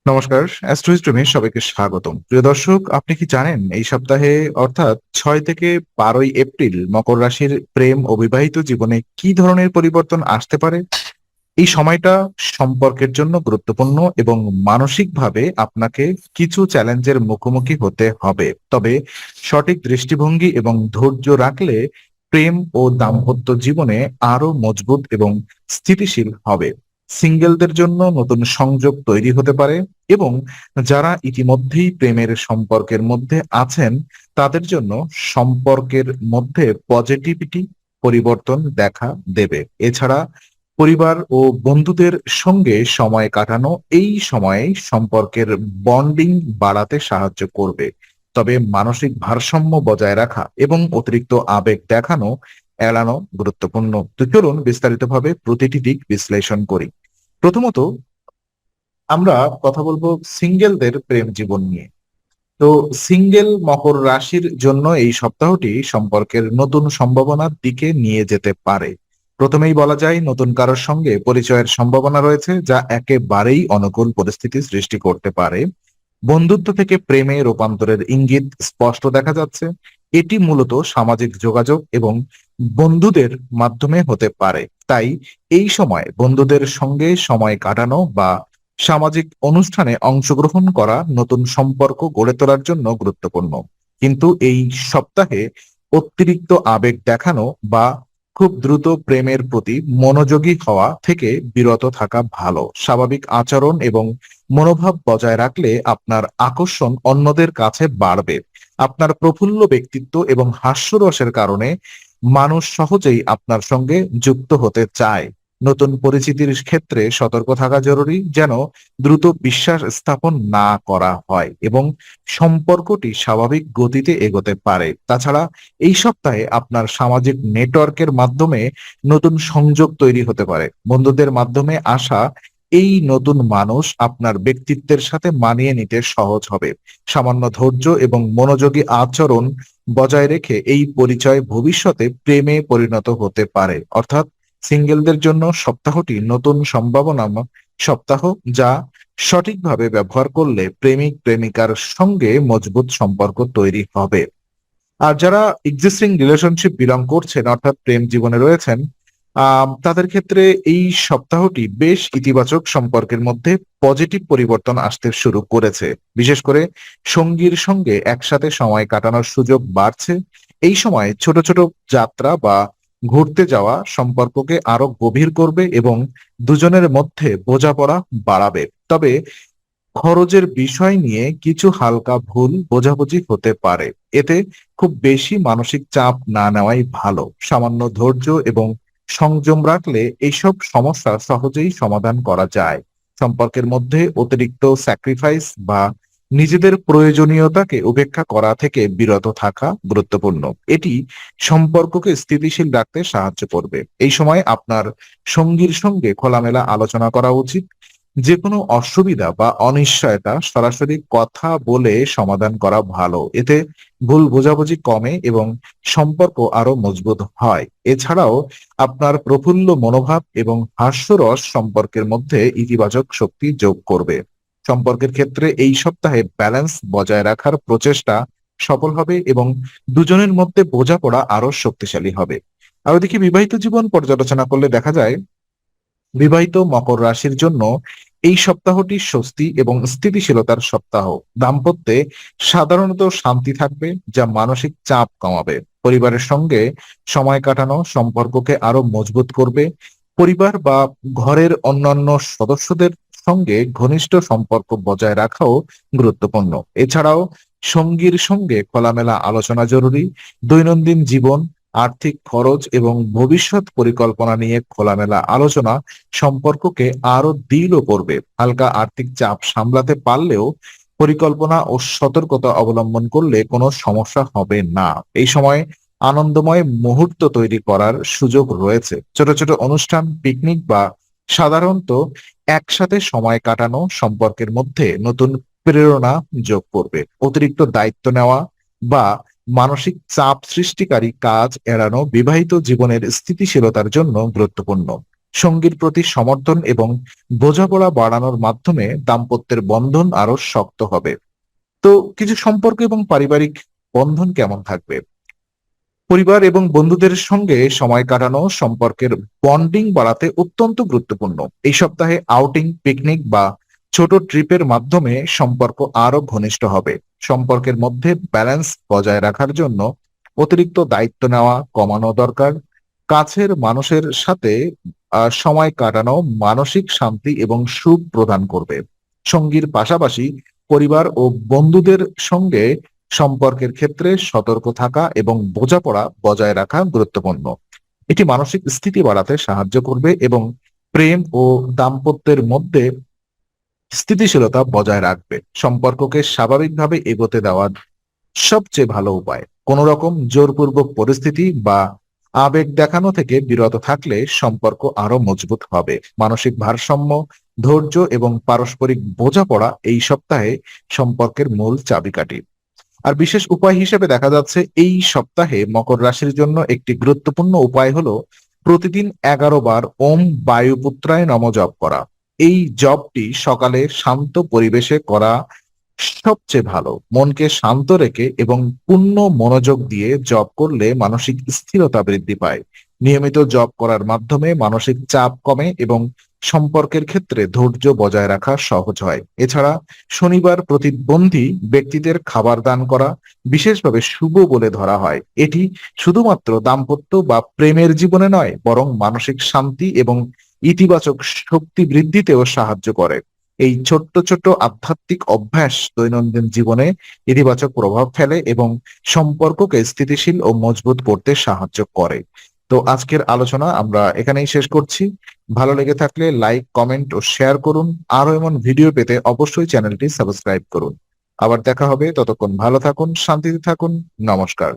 নমস্কার, অ্যাস্ট্রোহিস্ট্রিমে সবাইকে স্বাগতম। প্রিয় দর্শক, আপনি কি জানেন এই সপ্তাহে অর্থাৎ ৬ থেকে ১২ই এপ্রিল মকর রাশির প্রেম ও বিবাহিত জীবনে কি ধরনের পরিবর্তন আসতে পারে? এই সময়টা সম্পর্কের জন্য গুরুত্বপূর্ণ এবং মানসিকভাবে আপনাকে কিছু চ্যালেঞ্জের মুখোমুখি হতে হবে। তবে সঠিক দৃষ্টিভঙ্গি এবং ধৈর্য রাখলে প্রেম ও দাম্পত্য জীবনে আরো মজবুত এবং স্থিতিশীল হবে। সিঙ্গেলদের জন্য নতুন সংযোগ তৈরি হতে পারে এবং যারা ইতিমধ্যেই প্রেমের সম্পর্কের মধ্যে আছেন তাদের জন্য সম্পর্কের মধ্যে পজিটিভিটি পরিবর্তন দেখা দেবে। এছাড়া পরিবার ও বন্ধুদের সঙ্গে সময় কাটানো এই সময়ে সম্পর্কের বন্ডিং বাড়াতে সাহায্য করবে। তবে মানসিক ভারসাম্য বজায় রাখা এবং অতিরিক্ত আবেগ দেখানো এড়ানো গুরুত্বপূর্ণ। তো চলুন বিস্তারিতভাবে প্রতিটি দিক বিশ্লেষণ করি। প্রথমত আমরা কথা বলবো সিঙ্গেলদের প্রেম জীবন নিয়ে। তো সিঙ্গেল মকর রাশির জন্য এই সপ্তাহটি সম্পর্কের নতুন সম্ভাবনার দিকে নিয়ে যেতে পারে। প্রথমেই বলা যায় নতুন কারোর সঙ্গে পরিচয়ের সম্ভাবনা রয়েছে, যা একেবারেই অনুকূল পরিস্থিতি সৃষ্টি করতে পারে। বন্ধুত্ব থেকে প্রেমে রূপান্তরের ইঙ্গিত স্পষ্ট দেখা যাচ্ছে। এটি মূলত সামাজিক যোগাযোগ এবং বন্ধুদের মাধ্যমে হতে পারে। তাই এই সময় বন্ধুদের সঙ্গে সময় কাটানো বা সামাজিক অনুষ্ঠানে অংশগ্রহণ করা নতুন সম্পর্ক গড়ে তোলার জন্য গুরুত্বপূর্ণ। কিন্তু এই সপ্তাহে অতিরিক্ত আবেগ দেখানো বা খুব দ্রুত প্রেমের প্রতি মনোযোগী হওয়া থেকে বিরত থাকা ভালো। স্বাভাবিক আচরণ এবং মনোভাব বজায় রাখলে আপনার আকর্ষণ অন্যদের কাছে বাড়বে। আপনার প্রফুল্ল ব্যক্তিত্ব এবং হাস্যরসের কারণে মানুষ সহজেই আপনার সঙ্গে যুক্ত হতে চায়। নতুন পরিচিতির ক্ষেত্রে সতর্ক থাকা জরুরি, যেন দ্রুত বিশ্বাস স্থাপন না করা হয় এবং সম্পর্কটি স্বাভাবিক গতিতে এগোতে পারে। তাছাড়া এই সপ্তাহে আপনার সামাজিক নেটওয়ার্কের মাধ্যমে নতুন সংযোগ তৈরি হতে পারে। বন্ধুদের মাধ্যমে আসা এই নতুন মানুষ আপনার ব্যক্তিত্বের সাথে মানিয়ে নিতে সহজ হবে। সামান্য ধৈর্য এবং মনোযোগী আচরণ বজায় রেখে এই পরিচয় ভবিষ্যতে প্রেমে পরিণত হতে পারে। অর্থাৎ সিঙ্গেলদের জন্য সপ্তাহটি নতুন সম্ভাবনা সপ্তাহ, যা সঠিকভাবে ব্যবহার করলে প্রেমিক প্রেমিকার সঙ্গে মজবুত সম্পর্ক তৈরি হবে। আর যারা এক্সিস্টিং রিলেশনশিপ বিলং করছেন অর্থাৎ প্রেম জীবনে রয়েছেন, তাদের ক্ষেত্রে এই সপ্তাহটি বেশ ইতিবাচক। সম্পর্কের মধ্যে পজিটিভ পরিবর্তন আসতে শুরু করেছে। বিশেষ করে সঙ্গীর সঙ্গে একসাথে সময় কাটানোর সুযোগ বাড়ছে। এই সময় ছোট ছোট যাত্রা বা ঘুরতে যাওয়া সম্পর্ককে আরো গভীর করবে এবং দুজনের মধ্যে বোঝাপড়া বাড়াবে। তবে খরচের বিষয় নিয়ে কিছু হালকা ভুল বোঝাবুঝি হতে পারে। এতে খুব বেশি মানসিক চাপ না নেওয়াই ভালো। সামান্য ধৈর্য এবং সংযম রাখলে এইসব সমস্যা সহজেই সমাধান করা যায়। সম্পর্কের মধ্যে অতিরিক্ত স্যাক্রিফাইস বা নিজেদের প্রয়োজনীয়তাকে উপেক্ষা করা থেকে বিরত থাকা গুরুত্বপূর্ণ। এটি সম্পর্ককে স্থিতিশীল রাখতে সাহায্য করবে। এই সময় আপনার সঙ্গীর সঙ্গে খোলামেলা আলোচনা করা উচিত। যেকোনো অসুবিধা বা অনিশ্চয়তা সরাসরি কথা বলে সমাধান করা ভালো। এতে ভুল বোঝাবুঝি কমে এবং সম্পর্ক আরো মজবুত হয়। এছাড়াও আপনার প্রফুল্ল মনোভাব এবং হাস্যরস সম্পর্কের মধ্যে ইতিবাচক শক্তি যোগ করবে। সম্পর্কের ক্ষেত্রে এই সপ্তাহে ব্যালেন্স বজায় রাখার প্রচেষ্টা সফল হবে এবং দুজনের মধ্যে বোঝাপড়া আরো শক্তিশালী হবে। আর ওদিকে বিবাহিত জীবন পর্যালোচনা করলে দেখা যায় বিবাহিত মকর রাশির জন্য এই সপ্তাহটি স্বস্তি এবং স্থিতিশীলতার সপ্তাহ। দাম্পত্যে সাধারণত শান্তি থাকবে, যা মানসিক চাপ কমাবে। পরিবারের সঙ্গে সময় কাটানো সম্পর্ককে আরো মজবুত করবে। পরিবার বা ঘরের অন্যান্য সদস্যদের সঙ্গে ঘনিষ্ঠ সম্পর্ক বজায় রাখাও গুরুত্বপূর্ণ। এছাড়াও সঙ্গীর সঙ্গে খোলামেলা আলোচনা জরুরি। দৈনন্দিন জীবন, আর্থিক খরচ এবং ভবিষ্যৎ পরিকল্পনা নিয়ে খোলামেলা আলোচনা সম্পর্ককে আরো দৃঢ় করবে। হালকা আর্থিক চাপ সামলাতে পারলেও পরিকল্পনা ও সতর্কতা অবলম্বন করলে কোনো সমস্যা হবে না। এই সময় আনন্দময় মুহূর্ত তৈরি করার সুযোগ রয়েছে। ছোট ছোট অনুষ্ঠান, পিকনিক বা সাধারণত একসাথে সময় কাটানো সম্পর্কের মধ্যে নতুন প্রেরণা যোগ করবে। অতিরিক্ত দায়িত্ব নেওয়া বা মানসিক চাপ সৃষ্টিকারী কাজ এড়ানো বিবাহিত জীবনের স্থিতিশীলতার জন্য গুরুত্বপূর্ণ। সঙ্গীর প্রতি সমর্থন এবং বোঝাপড়া বাড়ানোর মাধ্যমে দাম্পত্যের বন্ধন আরো শক্ত হবে। তো কিছু সম্পর্ক এবং পারিবারিক বন্ধন কেমন থাকবে? পরিবার এবং বন্ধুদের সঙ্গে সময় কাটানো সম্পর্কের বন্ডিং বাড়াতে অত্যন্ত গুরুত্বপূর্ণ। এই সপ্তাহে আউটিং, পিকনিক বা ছোট ট্রিপের মাধ্যমে সম্পর্ক আরো ঘনিষ্ঠ হবে। সম্পর্কের মধ্যে ব্যালেন্স বজায় রাখার জন্য অতিরিক্ত দায়িত্ব নেওয়া কমানো দরকার। কাছের মানুষের সাথে সময় কাটানো মানসিক শান্তি এবং সুখ প্রদান করবে। সঙ্গীর পাশাপাশি পরিবার ও বন্ধুদের সঙ্গে সম্পর্কের ক্ষেত্রে সতর্ক থাকা এবং বোঝাপড়া বজায় রাখা গুরুত্বপূর্ণ। এটি মানসিক স্থিতি বাড়াতে সাহায্য করবে এবং প্রেম ও দাম্পত্যের মধ্যে স্থিতিশীলতা বজায় রাখবে। সম্পর্ককে স্বাভাবিকভাবে এগোতে দেওয়ার সবচেয়ে ভালো উপায় কোন রকম জোরপূর্বক পরিস্থিতি বা আবেগ দেখানো থেকে বিরত থাকলে সম্পর্ক আরো মজবুত হবে। মানসিক ভারসাম্য, ধৈর্য এবং পারস্পরিক বোঝাপড়া এই সপ্তাহে সম্পর্কের মূল চাবিকাঠি। আর বিশেষ উপায় হিসেবে দেখা যাচ্ছে এই সপ্তাহে মকর রাশির জন্য একটি গুরুত্বপূর্ণ উপায় হলো প্রতিদিন 11 বার ওম বায়ুপুত্রায় নম জপ করা। এই জপটি সকালে শান্ত পরিবেশে করা সবচেয়ে ভালো। মনকে শান্ত রেখে এবং পূর্ণ মনোযোগ দিয়ে জপ করলে মানসিক স্থিরতা বৃদ্ধি পায়। নিয়মিত জপ করার মাধ্যমে মানসিক চাপ কমে এবং সম্পর্কের ক্ষেত্রে ধৈর্য বজায় রাখা সহজ হয়। এছাড়া শনিবার প্রতিবন্ধী ব্যক্তিদের খাবার দান করা বিশেষভাবে শুভ বলে ধরা হয়। এটি শুধুমাত্র দাম্পত্য বা প্রেমের জীবনে নয়, বরং মানসিক শান্তি এবং ইতিবাচক শক্তি বৃদ্ধিতেও সাহায্য করে। এই ছোট্ট ছোট্ট আধ্যাত্মিক অভ্যাস দৈনন্দিন জীবনে ইতিবাচক প্রভাব ফেলে এবং সম্পর্ককে স্থিতিশীল ও মজবুত করতে সাহায্য করে। তো আজকের আলোচনা আমরা এখানেই শেষ করছি। ভালো লেগে থাকলে লাইক, কমেন্ট ও শেয়ার করুন। আরো এমন ভিডিও পেতে অবশ্যই চ্যানেলটি সাবস্ক্রাইব করুন। আবার দেখা হবে, ততক্ষণ ভালো থাকুন, শান্তিতে থাকুন। নমস্কার।